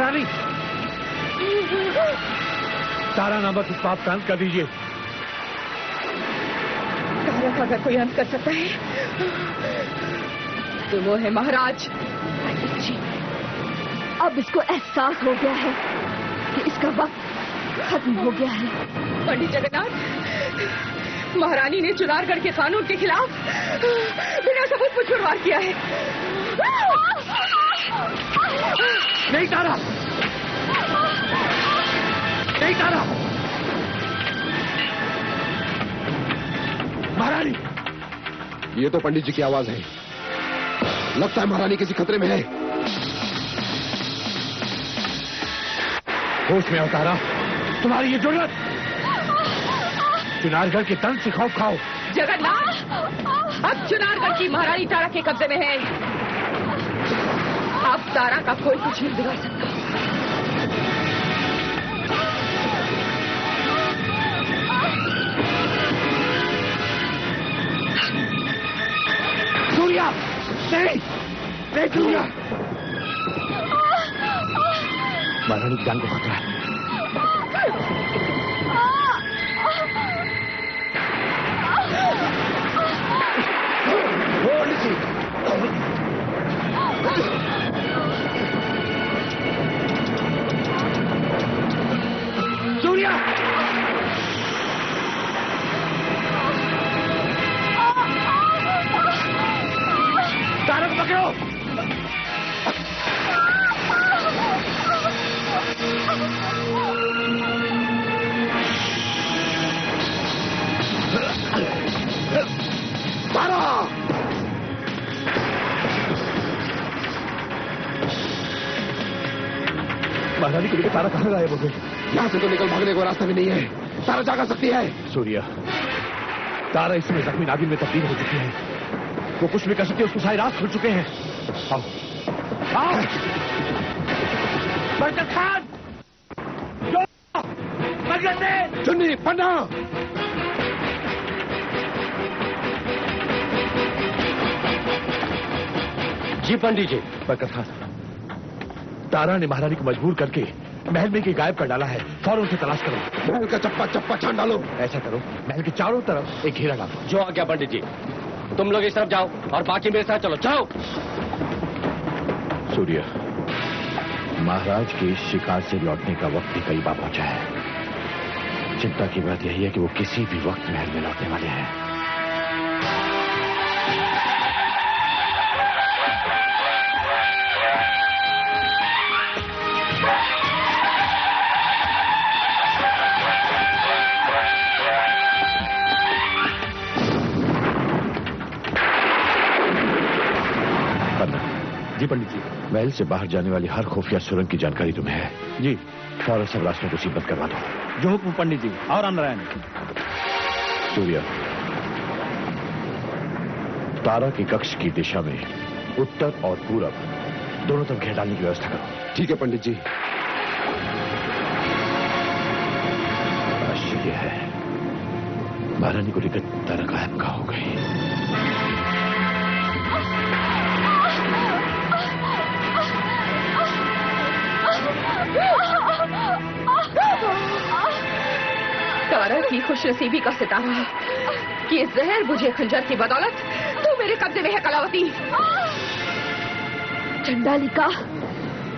महारानी, तारा नामक इस पाप का अंत कर दीजिए। तारा का अगर कोई अंत कर सकता है तो वो है महाराज। अब इसको एहसास हो गया है कि इसका वक्त खत्म हो गया है। पंडित जगन्नाथ, महारानी ने चुनारगढ़ के कानून के खिलाफ बिना सबूत मुझ पर वार किया है। नहीं तारा, नहीं तारा। महारानी, ये तो पंडित जी की आवाज है। लगता है महारानी किसी खतरे में है। होश में आओ तारा, तुम्हारी ये जुर्रत। चुनारगढ़ के तंज से खौफ खाओ। जगन्नाथ, अब चुनारगढ़ की महारानी तारा के कब्जे में है। अब तारा का कोई कुछ नहीं बिगाड़ सकता। सूर्या, नहीं, नहीं सूर्या। महारानी की जान को खतरा है। सूर्या, तारा को पकड़ो। तारा! महारानी को लेकर तारा कहाँ गायब हो गई? यहाँ से तो निकल भागने का रास्ता भी नहीं है। तारा जागा सकती है। सूर्या, तारा इसमें जख्मी नागिन में तब्दील हो चुकी है। वो कुछ भी कर सकती है, उसको सारे रास्ते खुल चुके हैं। आओ, आओ। बरकत खान, चुन्नी, पन्ना। जी पंडित जी। बरकत खान, तारा ने महारानी को मजबूर करके महल में के गायब कर डाला है। फौरन उसे तलाश करो। महल का चप्पा चप्पा छान डालो। ऐसा करो, महल के चारों तरफ एक घेरा डालो। जो आ गया पंडित जी। तुम लोग इस तरफ जाओ और बाकी मेरे साथ चलो। जाओ। सूर्य, महाराज के शिकार से लौटने का वक्त भी कई बार पहुंचा है। चिंता की बात यही है कि वो किसी भी वक्त महल में लौटने वाले हैं। जी पंडित जी। महल से बाहर जाने वाली हर खुफिया सुरंग की जानकारी तुम्हें है? जी। फौरन सब रास्तों को सीबत करवा दो। जो हुक्म पंडित जी। और राम नारायण। सूर्या, तारा के कक्ष की दिशा में उत्तर और पूरब दोनों तरफ घेर डालने की व्यवस्था करो। ठीक है पंडित जी। आश्चर्य है, महारानी को लेकर तारा गायब कहाँ हो गई? तारा की खुशनसीबी का सितारा है कि जहर बुझे खंजर की बदौलत तू मेरे कब्जे में है कलावती। चंडालिका,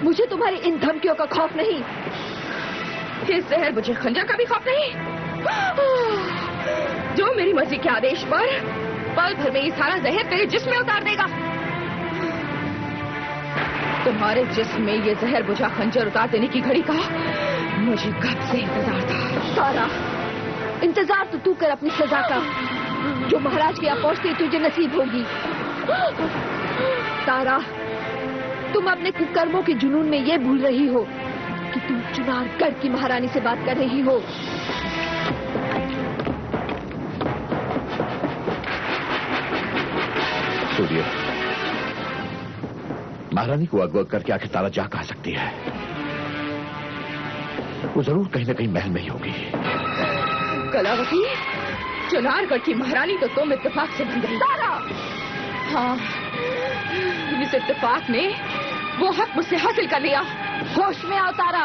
मुझे तुम्हारी इन धमकियों का खौफ नहीं। इस जहर बुझे खंजर का भी खौफ नहीं, जो मेरी मर्जी के आदेश पर पल भर में ये सारा जहर तेरे जिस्म में उतार देगा। तुम्हारे जिस्म में ये जहर बुझा खंजर उतार देने की घड़ी का मुझे कब से इंतजार था। तारा, इंतजार तो तू कर अपनी सजा का, जो महाराज के यहाँ पहुंचते तुझे नसीब होगी। तारा, तुम अपने कुकर्मों के जुनून में ये भूल रही हो कि तुम चुनारगढ़ की महारानी से बात कर रही हो। सूर्य, महारानी को अगवा करके आखिर तारा जा कहा सकती है? वो जरूर कहीं न कहीं महल में ही होगी। कलावती, चुनारगढ़ की महारानी तो तुम इत्तेफाक से बन गई। तारा! हाँ, इस इत्तेफाक ने वो हक मुझसे हासिल कर लिया होश में आओ तारा।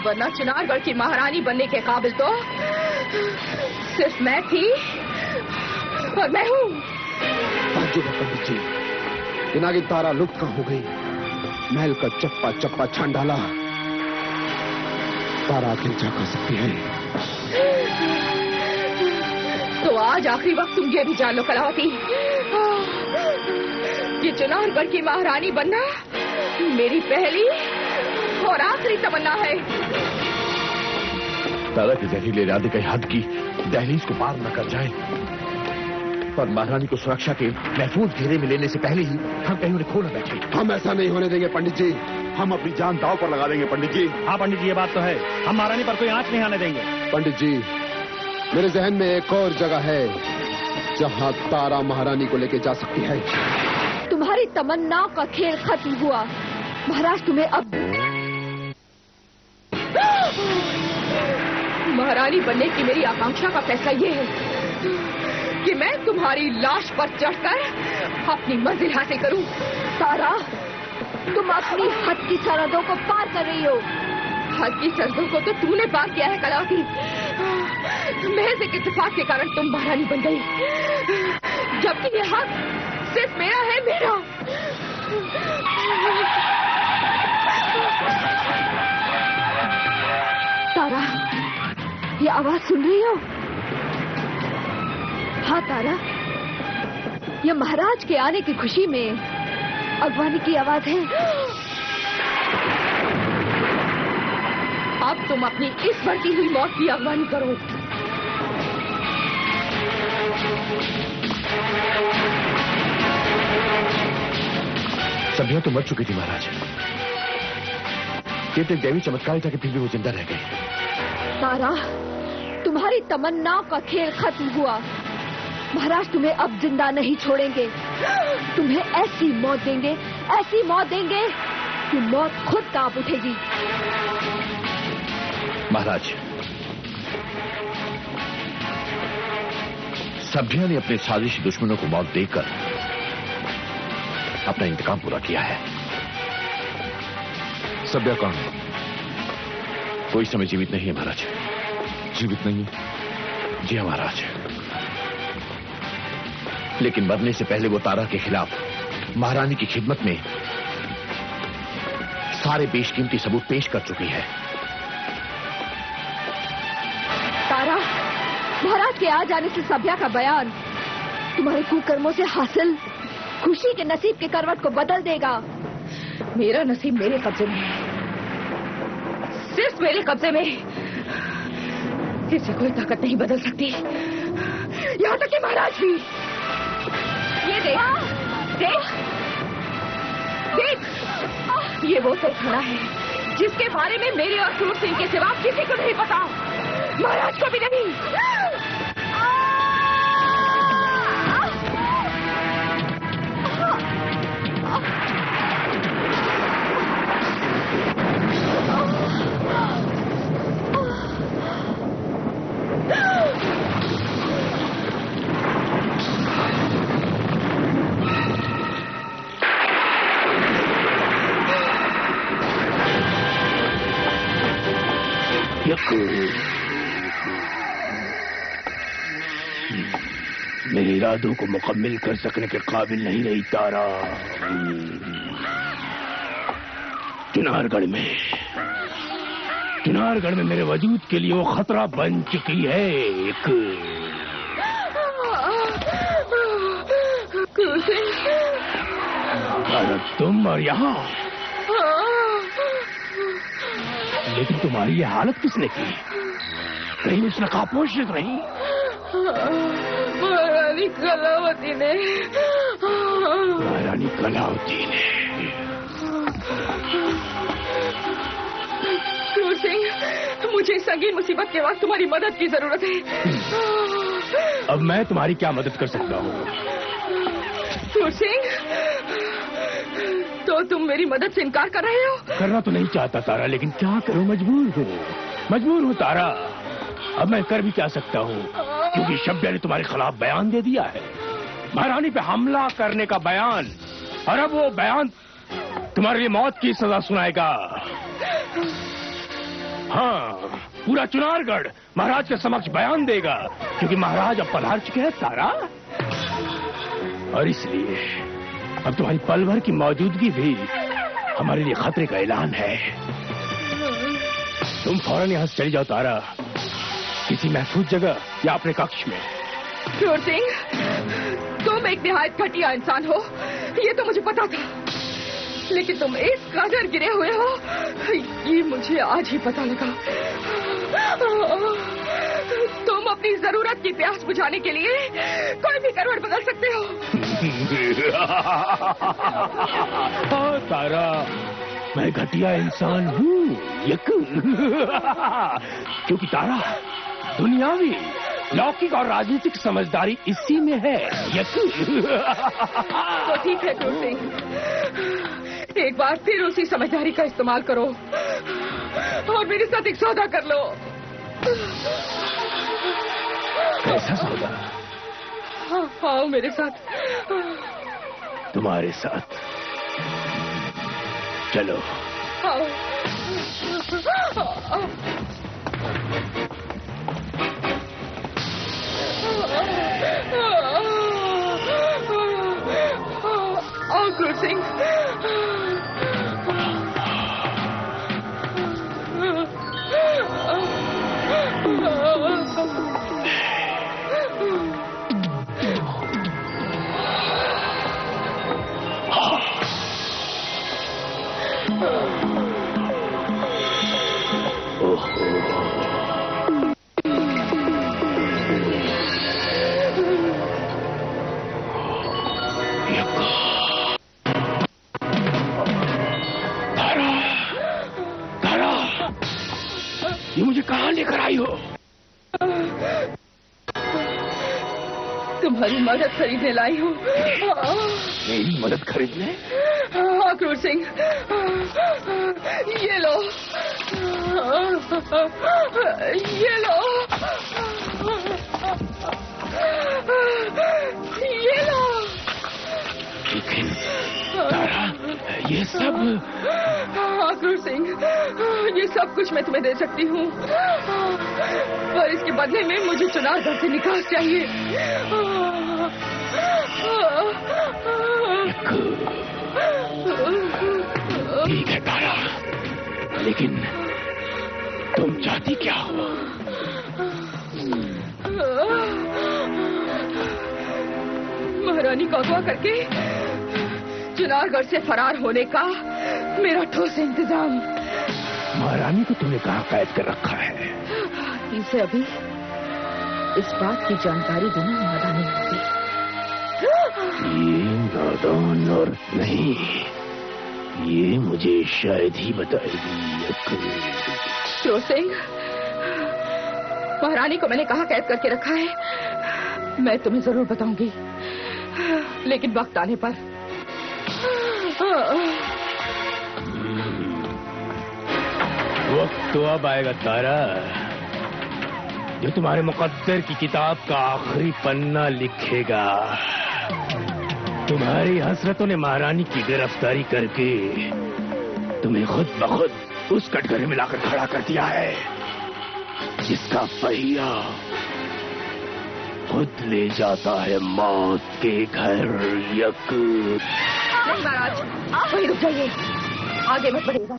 वरना चुनारगढ़ की महारानी बनने के काबिल तो सिर्फ मैं थी और मैं हूँ। ताज्जुब है पंडित जी, पिनाकी तारा लुप्त कहाँ हो गई? महल का चप्पा चप्पा छान डाला। तारा आखिर क्या कर सकती है? तो आज आखिरी वक्त तुम ये भी जान लो कलावती, कि चुनारगढ़ की महारानी बनना मेरी पहली और आखिरी तमन्ना है। तारा के जहरीले इरादे कहीं हद की दहलीज को पार न कर जाए और महारानी को सुरक्षा के महफूज घेरे में लेने से पहले ही हम कहीं उन्हें खो न बैठे। हम ऐसा नहीं होने देंगे पंडित जी। हम अपनी जान दांव पर लगा देंगे पंडित जी। हाँ पंडित जी, ये बात तो है, हम महारानी पर कोई आंच नहीं आने देंगे। पंडित जी, मेरे जहन में एक और जगह है जहाँ तारा महारानी को लेके जा सकती है। तुम्हारी तमन्नाओं का खेल खत्म हुआ। महाराज तुम्हें अब महारानी बनने की मेरी आकांक्षा का फैसला ये है कि मैं तुम्हारी लाश पर चढ़कर अपनी मंजिल हासिल करूं। तारा, तुम अपनी हद की सरहदों को पार कर रही हो। हद की सरहदों को तो तूने पार किया है कलावती। महज एक इत्तेफाक के कारण तुम महारानी बन गई, जबकि ये हक सिर्फ मेरा है, मेरा। तारा, ये आवाज सुन रही हो? हाँ तारा, ये महाराज के आने की खुशी में अगवानी की आवाज है। अब तुम अपनी इस बढ़ती हुई मौत की अगवानी करो। सभ्या तो मर चुकी थी महाराज। ये तो एक दैवी चमत्कार था कि फिर भी वो जिंदा रह गई। तारा, तुम्हारी तमन्नाओं का खेल खत्म हुआ। महाराज तुम्हें अब जिंदा नहीं छोड़ेंगे। तुम्हें ऐसी मौत देंगे, ऐसी मौत देंगे कि मौत खुद कांप उठेगी। महाराज, सभ्या ने अपने साजिशी दुश्मनों को मौत देकर अपना इंतकाम पूरा किया है। सभ्या कौन है? कोई समय जीवित नहीं है महाराज। जीवित नहीं है? जी हाँ महाराज, लेकिन मरने से पहले वो तारा के खिलाफ महारानी की खिदमत में सारे बेशकीमती सबूत पेश कर चुकी है। तारा, महाराज के आ जाने से सभ्या का बयान तुम्हारे कुकर्मों से हासिल खुशी के नसीब के करवट को बदल देगा। मेरा नसीब मेरे कब्जे में है, सिर्फ मेरे कब्जे में। इसे कोई ताकत नहीं बदल सकती, यहाँ तक कि महाराज भी। ये देख, देख, देख, ये वो तहखाना है जिसके बारे में मेरे और सूर सिंह के सिवा किसी को नहीं पता, महाराज को भी नहीं। मेरे इरादों को मुकम्मिल कर सकने के काबिल नहीं रही तारा। चुनारगढ़ में मेरे वजूद के लिए वो खतरा बन चुकी है। एक तुम और यहाँ, लेकिन तुम्हारी ये हालत किसने की? कहीं उस नकाबपोश ने तो नहीं? महारानी कलावती ने। महारानी कलावती ने। सूर सिंह, मुझे इस संगीन मुसीबत के वक्त तुम्हारी मदद की जरूरत है। अब मैं तुम्हारी क्या मदद कर सकता हूँ? सूर सिंह, तो तुम मेरी मदद से इनकार कर रहे हो? करना तो नहीं चाहता तारा, लेकिन क्या करूं, मजबूर हूँ तारा। अब मैं कर भी क्या सकता हूँ, क्योंकि सभ्या ने तुम्हारे खिलाफ बयान दे दिया है, महारानी पे हमला करने का बयान, और अब वो बयान तुम्हारे लिए मौत की सजा सुनाएगा। हाँ, पूरा चुनारगढ़ महाराज के समक्ष बयान देगा, क्योंकि महाराज अब पधार चुके हैं तारा। और इसलिए अब तुम्हारी पल भर की मौजूदगी भी हमारे लिए खतरे का ऐलान है। तुम फौरन यहाँ से चली जाओ तारा, किसी महफूज जगह या अपने कक्ष में। क्रूर सिंह, तुम एक निहायत घटिया इंसान हो, ये तो मुझे पता था, लेकिन तुम इस कदर गिरे हुए हो, ये मुझे आज ही पता लगा। तुम अपनी जरूरत की प्यास बुझाने के लिए कोई भी करवट बदल सकते हो। तारा, मैं घटिया इंसान हूँ, क्योंकि तारा दुनियावी, लौकिक और राजनीतिक समझदारी इसी में है। तो ठीक है क्रूर सिंह, एक बार फिर उसी समझदारी का इस्तेमाल करो और मेरे साथ एक सौदा कर लो। कैसा सौदा? आओ मेरे साथ। तुम्हारे साथ? चलो। आओ। आओ क्रूर सिंह। ये मुझे कहाँ लेकर आई हो? तुम्हारी मदद खरीदने लाई हूँ। मेरी मदद खरीदने? हाँ क्रूर सिंह, ये लो, ये लो, ये लो। लेकिन तारा, ये सब? हाँ क्रूर सिंह, ये सब कुछ मैं तुम्हें दे सकती हूँ, पर इसके बदले में मुझे चुनारगढ़ से निकास चाहिए। ठीक है तारा, लेकिन तुम चाहती क्या हो? महारानी को अगवा करके चुनारगढ़ से फरार होने का मेरा ठोस इंतजाम। महारानी को तुमने कहाँ कैद कर रखा है? इसे अभी इस बात की जानकारी देना नादानी होगी। ये नादान और नहीं, ये मुझे शायद ही बताएगी। क्रूर सिंह, महारानी को मैंने कहाँ कैद करके रखा है मैं तुम्हें जरूर बताऊंगी, लेकिन वक्त आने पर। वक्त तो अब आएगा तारा, जो तुम्हारे मुकद्दर की किताब का आखिरी पन्ना लिखेगा। तुम्हारी हसरतों ने महारानी की गिरफ्तारी करके तुम्हें खुद ब खुद उस कटघरे में लाकर खड़ा कर दिया है, जिसका पहिया खुद ले जाता है मौत के घर। नहीं महाराज, आप वहीं रुक जाइए, आगे मत बढ़िएगा।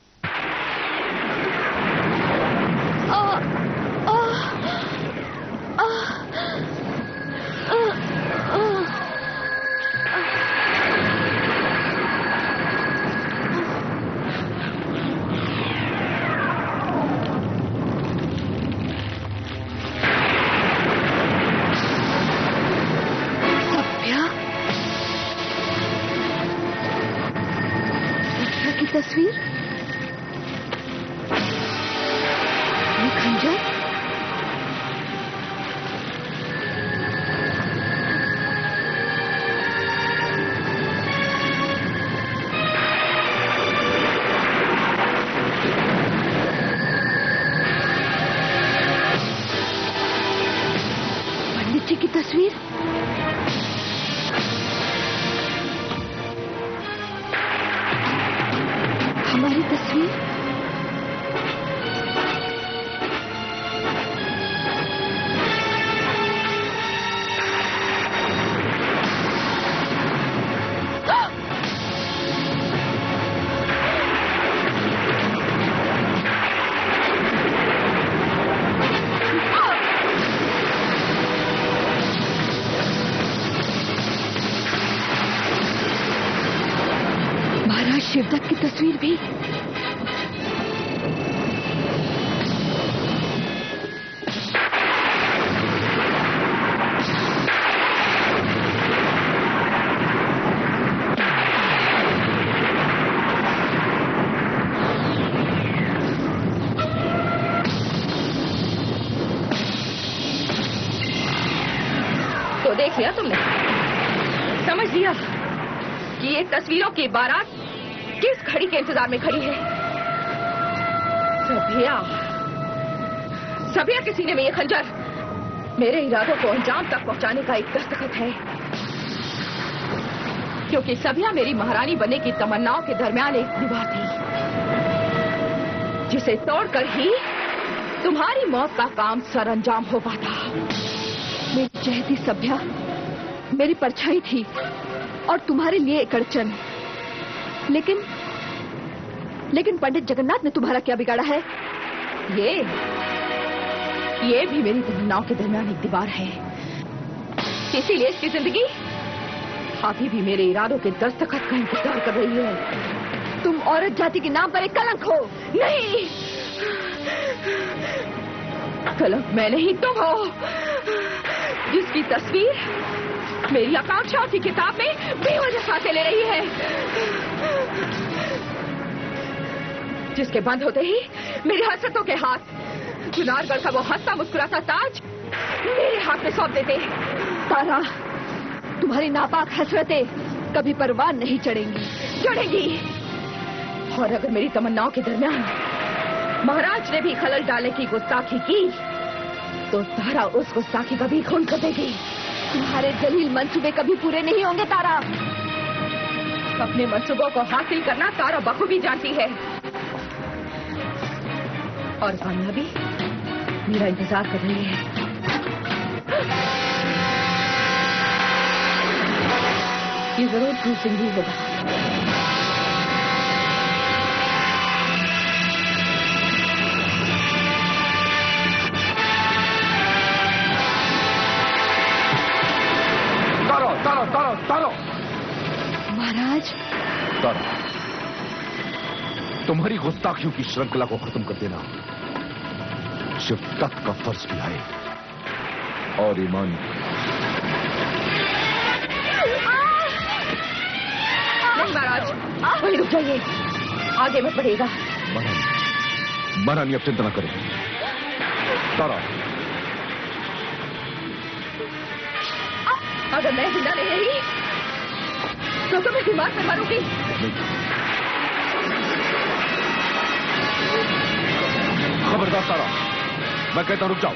तस्वीर, ये खंजर, पंडित जी की तस्वीर, हमारी तस्वीर, तस्वीर भी। तो देख लिया तुमने, समझ लिया कि ये तस्वीरों की बारात किस घड़ी के इंतजार में खड़ी है। सभिया के सीने में ये खंजर मेरे इरादों को अंजाम तक पहुंचाने का एक दस्तखत है, क्योंकि सभिया मेरी महारानी बनने की तमन्नाओं के दरमियान एक दीवार थी, जिसे तोड़कर ही तुम्हारी मौत का काम सरअंजाम हो पाता। मेरी चहेती सभ्या मेरी परछाई थी और तुम्हारे लिए एक अड़चन। लेकिन पंडित जगन्नाथ ने तुम्हारा क्या बिगाड़ा है? ये भी मेरी तमन्नाओं के दरमियान एक दीवार है, इसीलिए इसकी जिंदगी अभी भी मेरे इरादों के दस्तखत का इंतजार कर रही है। तुम औरत जाति के नाम पर एक कलंक हो। नहीं, कलंक मैं नहीं, तुम हो, जिसकी तस्वीर मेरी आकांक्षाओं की किताब में बेवजह सांसें ले रही है, जिसके बंद होते ही मेरी हसरतों के हाथ चुनारगढ़ का वो हंसता मुस्कुराता ताज मेरे हाथ में सौंप देते। तारा, तुम्हारी नापाक हसरतें कभी परवान नहीं चढ़ेंगी। और अगर मेरी तमन्नाओं के दरमियान महाराज ने भी खलल डालने की गुस्ताखी की, तो तारा उस गुस्ताखी का भी खून कर देगी। तुम्हारे जलील मंसूबे कभी पूरे नहीं होंगे तारा। अपने मंसूबों को हासिल करना तारा बखूबी जानती है, और कामयाबी मेरा इंतजार कर रही है। ये जरूर क्रूसिंग ही होगा। तारो महाराज, तारो, तुम्हारी गुस्ताखियों की श्रृंखला को खत्म कर देना शिफ्तत का फर्ज भी है और ईमान। नहीं महाराज, वहीं रुक जाइए, आगे मत बढ़ेगा। महारानी अब चिंता न करें। तारा, अगर मैं जिंदा नहीं रही तो तुम्हें बीमार कर मारूंगी। खबरदार तारा, मैं कहता रुक जाओ।